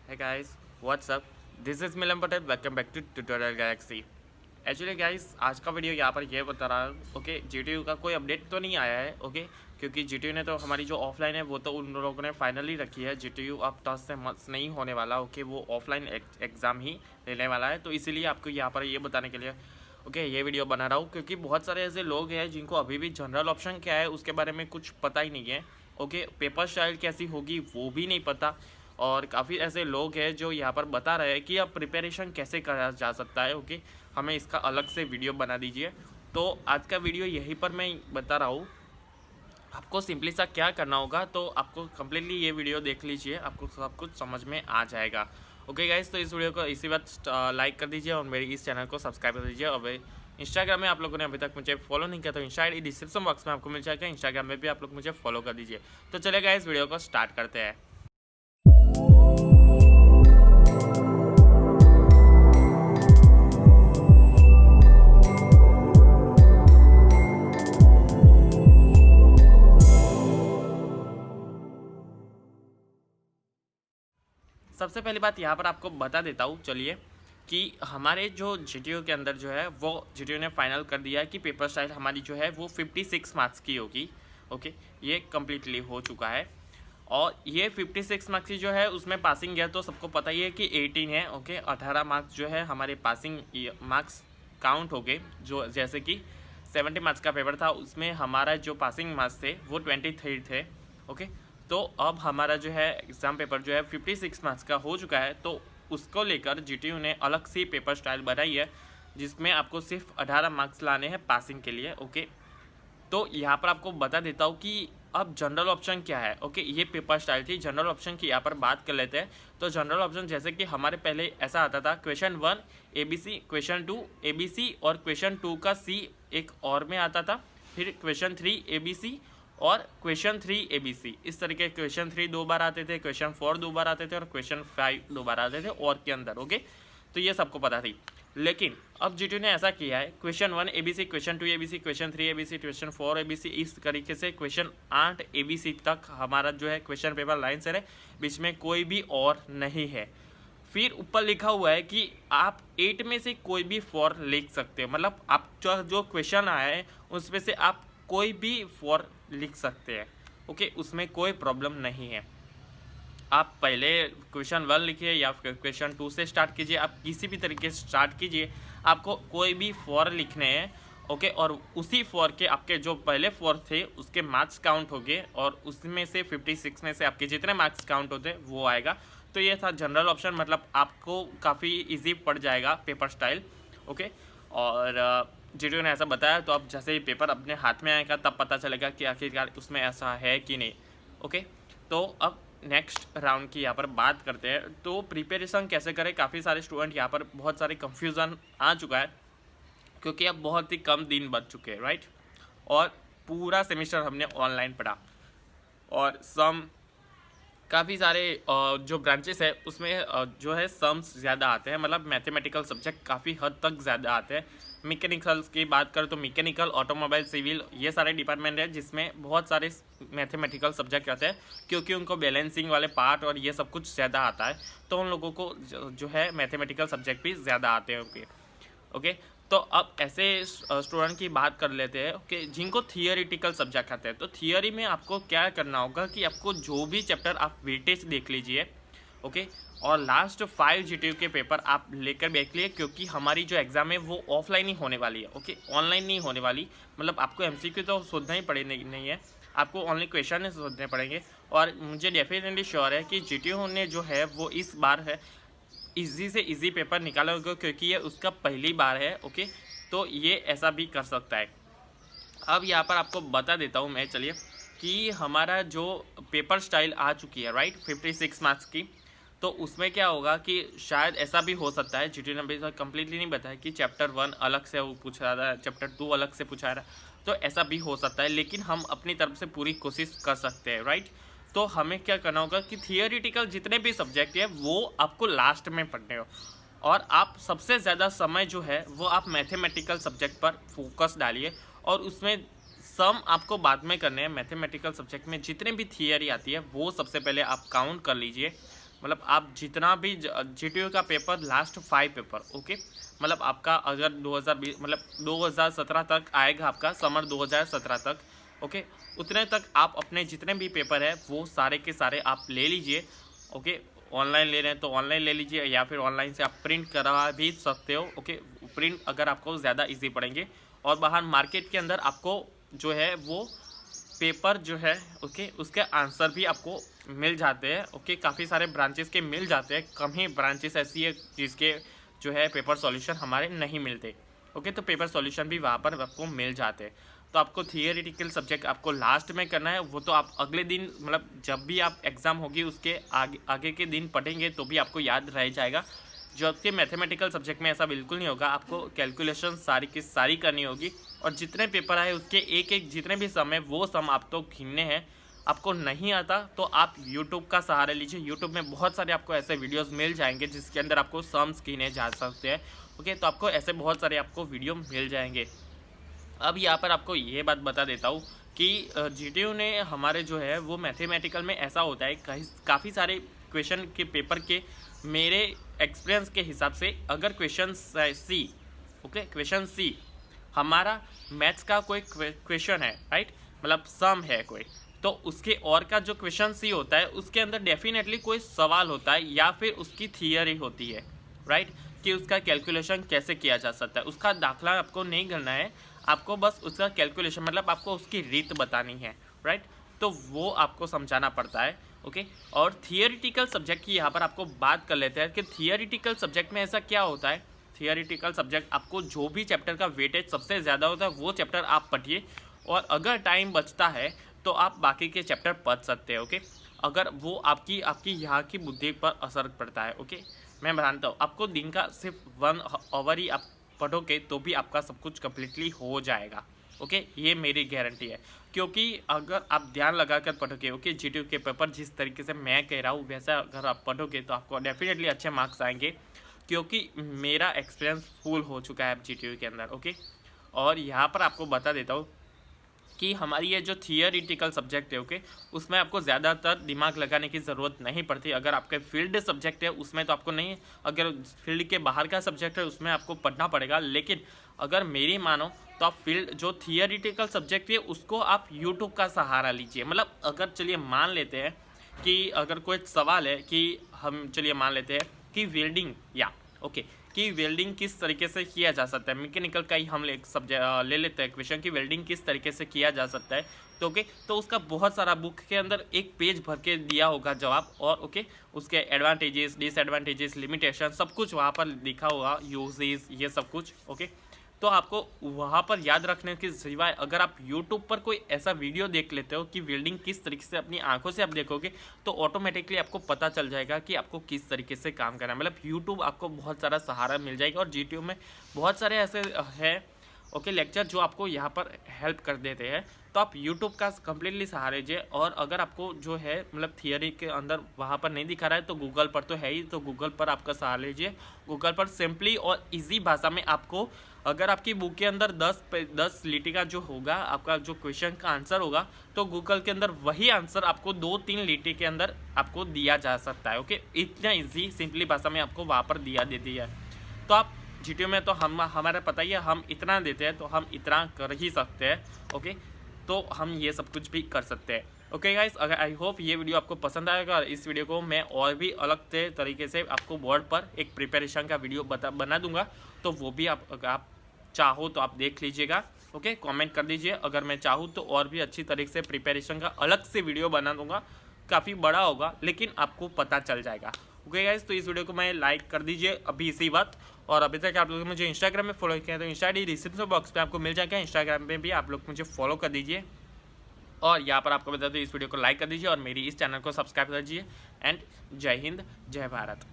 Hey guys, what's up? This is Milan Patel. Welcome back to Tutorial Galaxy. Actually guys आज का video यहाँ पर ये बता रहा हूँ ओके GTU का कोई अपडेट तो नहीं आया है ओके क्योंकि GTU ने तो हमारी जो ऑफलाइन है वो तो उन लोगों ने फाइनली रखी है। GTU अब टस से मस नहीं होने वाला ओके, वो ऑफलाइन एग्ज़ाम ही लेने वाला है। तो इसीलिए आपको यहाँ पर ये बताने के लिए ओके ये वीडियो बना रहा हूँ क्योंकि बहुत सारे ऐसे लोग हैं जिनको अभी भी जनरल ऑप्शन क्या है उसके बारे में कुछ पता ही नहीं है ओके। पेपर स्टाइल कैसी होगी वो भी नहीं पता, और काफ़ी ऐसे लोग हैं जो यहाँ पर बता रहे हैं कि अब प्रिपरेशन कैसे करा जा सकता है ओके। हमें इसका अलग से वीडियो बना दीजिए। तो आज का वीडियो यहीं पर मैं बता रहा हूँ। आपको सिंपली सा क्या करना होगा, तो आपको कम्प्लीटली ये वीडियो देख लीजिए, आपको सब कुछ समझ में आ जाएगा ओके गाइस। तो इस वीडियो को इसी वक्त लाइक कर दीजिए और मेरे इस चैनल को सब्सक्राइब कर दीजिए। और इंस्टाग्राम में आप लोगों ने अभी तक मुझे फॉलो नहीं किया तो Insta I D description box में आपको मिल जाएगा, इंस्टाग्राम में भी आप लोग मुझे फॉलो कर दीजिए। तो चलेगा इस वीडियो को स्टार्ट करते हैं। सबसे पहली बात यहाँ पर आपको बता देता हूँ चलिए कि हमारे जो GTU के अंदर जो है वो GTU ने फाइनल कर दिया है कि पेपर स्टाइल हमारी जो है वो 56 मार्क्स की होगी ओके। ये कम्प्लीटली हो चुका है और ये 56 मार्क्स की जो है उसमें पासिंग गया तो सबको पता ही है कि 18 है ओके। 18 मार्क्स जो है हमारे पासिंग मार्क्स काउंट हो गए। जो जैसे कि 70 मार्क्स का पेपर था उसमें हमारा जो पासिंग मार्क्स थे वो 23 थे ओके। तो अब हमारा जो है एग्ज़ाम पेपर जो है 56 मार्क्स का हो चुका है। तो उसको लेकर GTU ने अलग सी पेपर स्टाइल बनाई है जिसमें आपको सिर्फ 18 मार्क्स लाने हैं पासिंग के लिए ओके। तो यहाँ पर आपको बता देता हूँ कि अब जनरल ऑप्शन क्या है ओके। ये पेपर स्टाइल थी। जनरल ऑप्शन की यहाँ पर बात कर लेते हैं। तो जनरल ऑप्शन जैसे कि हमारे पहले ऐसा आता था क्वेश्चन 1 ABC, क्वेश्चन 2 ABC और क्वेश्चन 2 का C एक और में आता था, फिर क्वेश्चन 3 ABC और क्वेश्चन 3 ABC। इस तरीके क्वेश्चन 3 2 बार आते थे, क्वेश्चन 4 2 बार आते थे और क्वेश्चन 5 2 बार आते थे और के अंदर ओके। तो ये सबको पता थी। लेकिन अब GTU ने ऐसा किया है question 1 ABC, question 2 ABC, question 3 ABC, question 4 ABC, इस तरीके से क्वेश्चन 8 ABC तक हमारा जो है क्वेश्चन पेपर लाइन से है, बीच में कोई भी और नहीं है। फिर ऊपर लिखा हुआ है कि आप 8 में से कोई भी 4 लिख सकते हो, मतलब आप जो क्वेश्चन आया है उसमें से आप कोई भी 4 लिख सकते हैं ओके। उसमें कोई प्रॉब्लम नहीं है। आप पहले क्वेश्चन 1 लिखिए या फिर क्वेश्चन 2 से स्टार्ट कीजिए, आप किसी भी तरीके से स्टार्ट कीजिए, आपको कोई भी 4 लिखने हैं ओके। और उसी 4 के आपके जो पहले 4 थे उसके मार्क्स काउंट हो गए और उसमें से 56 में से आपके जितने मार्क्स काउंट होते वो आएगा। तो ये था जनरल ऑप्शन, मतलब आपको काफ़ी ईजी पड़ जाएगा पेपर स्टाइल ओके। और GTU ने ऐसा बताया। तो अब जैसे ही पेपर अपने हाथ में आएगा तब पता चलेगा कि आखिरकार उसमें ऐसा है कि नहीं ओके। तो अब नेक्स्ट राउंड की यहाँ पर बात करते हैं। तो प्रिपरेशन कैसे करें, काफ़ी सारे स्टूडेंट यहाँ पर बहुत सारे कंफ्यूजन आ चुका है क्योंकि अब बहुत ही कम दिन बच चुके हैं राइट। और पूरा सेमेस्टर हमने ऑनलाइन पढ़ा और काफ़ी सारे जो ब्रांचेस है उसमें जो है सम्स ज़्यादा आते हैं, मतलब मैथमेटिकल सब्जेक्ट काफ़ी हद तक ज़्यादा आते हैं। मैकेनिकल्स की बात करें तो मैकेनिकल, ऑटोमोबाइल, सिविल, ये सारे डिपार्टमेंट है जिसमें बहुत सारे मैथमेटिकल सब्जेक्ट आते हैं क्योंकि उनको बैलेंसिंग वाले पार्ट और ये सब कुछ ज़्यादा आता है। तो उन लोगों को जो है मैथमेटिकल सब्जेक्ट भी ज़्यादा आते हैं ओके। तो अब ऐसे स्टूडेंट की बात कर लेते हैं ओके जिनको थियोरिटिकल सब्जेक्ट आते हैं। तो थियोरी में आपको क्या करना होगा कि आपको जो भी चैप्टर आप वेटेज देख लीजिए ओके। और लास्ट 5 GTU के पेपर आप लेकर बैठ लिए क्योंकि हमारी जो एग्ज़ाम है वो ऑफलाइन ही होने वाली है ओके, ऑनलाइन नहीं होने वाली। मतलब आपको MCQ तो सोचना ही पड़े नहीं है, आपको ओनली क्वेश्चन ही सोचने पड़ेंगे। और मुझे डेफिनेटली श्योर है कि GTU ने जो है वो इस बार है इजी से इजी पेपर निकाला होगा क्योंकि ये उसका पहली बार है ओके। तो ये ऐसा भी कर सकता है। अब यहाँ पर आपको बता देता हूँ मैं चलिए कि हमारा जो पेपर स्टाइल आ चुकी है राइट 56 मार्क्स की। तो उसमें क्या होगा कि शायद ऐसा भी हो सकता है, GTU ने अभी तक कम्प्लीटली नहीं बताया कि चैप्टर 1 अलग से वो पूछ रहा था, चैप्टर 2 अलग से पूछा रहा, तो ऐसा भी हो सकता है। लेकिन हम अपनी तरफ से पूरी कोशिश कर सकते हैं राइट। तो हमें क्या करना होगा कि थियोरिटिकल जितने भी सब्जेक्ट है वो आपको लास्ट में पढ़ने हो और आप सबसे ज़्यादा समय जो है वो आप मैथमेटिकल सब्जेक्ट पर फोकस डालिए और उसमें सम आपको बाद में करने हैं। मैथमेटिकल सब्जेक्ट में जितने भी थियरी आती है वो सबसे पहले आप काउंट कर लीजिए मतलब आप जितना भी जीटीयू का पेपर लास्ट 5 पेपर, ओके, मतलब आपका अगर 2020 मतलब 2017 तक आएगा, आपका समर 2017 तक, ओके, उतने तक आप अपने जितने भी पेपर है वो सारे के सारे आप ले लीजिए, ओके। ऑनलाइन ले रहे हैं तो ऑनलाइन ले लीजिए, या फिर ऑनलाइन से आप प्रिंट करवा भी सकते हो, ओके। प्रिंट अगर आपको ज़्यादा इजी पड़ेंगे, और बाहर मार्केट के अंदर आपको जो है वो पेपर जो है, ओके, उसके आंसर भी आपको मिल जाते हैं, ओके। काफ़ी सारे ब्रांचेस के मिल जाते हैं, कम ही ब्रांचेस ऐसी है जिसके जो है पेपर सॉल्यूशन हमारे नहीं मिलते, ओके। तो पेपर सॉल्यूशन भी वहाँ पर आपको मिल जाते हैं। तो आपको थियोरेटिकल सब्जेक्ट आपको लास्ट में करना है, वो तो आप अगले दिन मतलब जब भी आप एग्ज़ाम होगी उसके आगे के दिन पढ़ेंगे तो भी आपको याद रह जाएगा। जबकि मैथमेटिकल सब्जेक्ट में ऐसा बिल्कुल नहीं होगा, आपको कैलकुलेशन सारी की सारी करनी होगी, और जितने पेपर आए उसके एक एक जितने भी सम है वो सम आपको गिनने हैं। आपको नहीं आता तो आप यूट्यूब का सहारा लीजिए, यूट्यूब में बहुत सारे आपको ऐसे वीडियोस मिल जाएंगे जिसके अंदर आपको सम्स गिने जा सकते हैं, ओके। तो आपको ऐसे बहुत सारे आपको वीडियो मिल जाएंगे। अब यहाँ पर आपको ये बात बता देता हूँ कि जीटीयू ने हमारे जो है वो मैथमेटिकल में ऐसा होता है, काफ़ी सारे क्वेश्चन के पेपर के मेरे एक्सपीरियंस के हिसाब से, अगर क्वेश्चन सी, ओके, क्वेश्चन सी हमारा मैथ्स का कोई क्वेश्चन है, राइट, मतलब सम है कोई, तो उसके और का जो क्वेश्चन सी होता है उसके अंदर डेफिनेटली कोई सवाल होता है या फिर उसकी थियरी होती है, राइट, कि उसका कैलकुलेशन कैसे किया जा सकता है। उसका दाखला आपको नहीं करना है, आपको बस उसका कैलकुलेशन मतलब आपको उसकी रीत बतानी है, राइट। तो वो आपको समझाना पड़ता है, ओके। और थियोरिटिकल सब्जेक्ट की यहाँ पर आपको बात कर लेते हैं कि थियोरिटिकल सब्जेक्ट में ऐसा क्या होता है। थियोरिटिकल सब्जेक्ट आपको जो भी चैप्टर का वेटेज सबसे ज़्यादा होता है वो चैप्टर आप पढ़िए, और अगर टाइम बचता है तो आप बाकी के चैप्टर पढ़ सकते हैं, ओके। अगर वो आपकी यहाँ की बुद्धि पर असर पड़ता है, ओके। मैं मानता हूँ आपको दिन का सिर्फ 1 आवर ही आप पढ़ोगे तो भी आपका सब कुछ कम्प्लीटली हो जाएगा, ओके। ये मेरी गारंटी है, क्योंकि अगर आप ध्यान लगा कर पढ़ोगे, ओके, जीटीयू के पेपर जिस तरीके से मैं कह रहा हूँ वैसा अगर आप पढ़ोगे तो आपको डेफिनेटली अच्छे मार्क्स आएंगे, क्योंकि मेरा एक्सपीरियंस फुल हो चुका है जीटीयू के अंदर, ओके। और यहाँ पर आपको बता देता हूँ कि हमारी ये जो थियोरिटिकल सब्जेक्ट है, ओके, उसमें आपको ज़्यादातर दिमाग लगाने की ज़रूरत नहीं पड़ती। अगर आपके फील्ड सब्जेक्ट है उसमें तो आपको नहीं, अगर फील्ड के बाहर का सब्जेक्ट है उसमें आपको पढ़ना पड़ेगा, लेकिन अगर मेरी मानो तो आप फील्ड जो थियोरिटिकल सब्जेक्ट है उसको आप यूट्यूब का सहारा लीजिए। मतलब अगर चलिए मान लेते हैं कि अगर कोई सवाल है कि हम चलिए मान लेते हैं कि वेल्डिंग, या ओके, कि वेल्डिंग किस तरीके से किया जा सकता है, मैकेनिकल का ही हम ले लेते हैं क्वेश्चन कि वेल्डिंग किस तरीके से किया जा सकता है, तो ओके, तो उसका बहुत सारा बुक के अंदर एक पेज भर के दिया होगा जवाब, और ओके, उसके एडवांटेजेस, डिसएडवांटेजेस, लिमिटेशन सब कुछ वहाँ पर लिखा होगा, यूजेस, ये सब कुछ, ओके। तो आपको वहाँ पर याद रखने के सिवाय अगर आप यूट्यूब पर कोई ऐसा वीडियो देख लेते हो कि वेल्डिंग किस तरीके से अपनी आंखों से आप देखोगे तो ऑटोमेटिकली आपको पता चल जाएगा कि आपको किस तरीके से काम करना है। मतलब यूट्यूब आपको बहुत सारा सहारा मिल जाएगा, और जीटीयू में बहुत सारे ऐसे हैं, ओके, लेक्चर जो आपको यहाँ पर हेल्प कर देते हैं। तो आप यूट्यूब का कम्प्लीटली सहारा लीजिए, और अगर आपको जो है मतलब थियरी के अंदर वहाँ पर नहीं दिखा रहा है तो गूगल पर तो है ही, तो गूगल पर आपका सहारा लीजिए। गूगल पर सिंपली और इजी भाषा में आपको, अगर आपकी बुक के अंदर 10 लिटी का जो होगा आपका जो क्वेश्चन का आंसर होगा, तो गूगल के अंदर वही आंसर आपको 2-3 लिटी के अंदर आपको दिया जा सकता है, ओके। इतना इजी सिंपली भाषा में आपको वहाँ पर दिया देती है। तो आप जीटीयू में तो हमारा पता ही है, हम इतना देते हैं तो हम इतना कर ही सकते हैं, ओके। तो हम ये सब कुछ भी कर सकते हैं, ओके गाइस। अगर आई होप ये वीडियो आपको पसंद आएगा, और इस वीडियो को मैं और भी अलग से तरीके से आपको बोर्ड पर एक प्रिपरेशन का वीडियो बना दूंगा, तो वो भी आप चाहो तो आप देख लीजिएगा, ओके। कमेंट कर दीजिए, अगर मैं चाहूँ तो और भी अच्छी तरीके से प्रिपरेशन का अलग से वीडियो बना दूंगा। काफ़ी बड़ा होगा लेकिन आपको पता चल जाएगा, ओके गाइस। तो इस वीडियो को मैं लाइक कर दीजिए अभी इसी बात, और अभी तक आप लोग मुझे इंस्टाग्राम में फॉलो किया तो Insta I D description box में आपको मिल जाएगा, इंस्टाग्राम पे भी आप लोग मुझे फॉलो कर दीजिए। और यहाँ पर आपको बता दूँ इस वीडियो को लाइक कर दीजिए और मेरी इस चैनल को सब्सक्राइब कर दीजिए। एंड जय हिंद, जय भारत।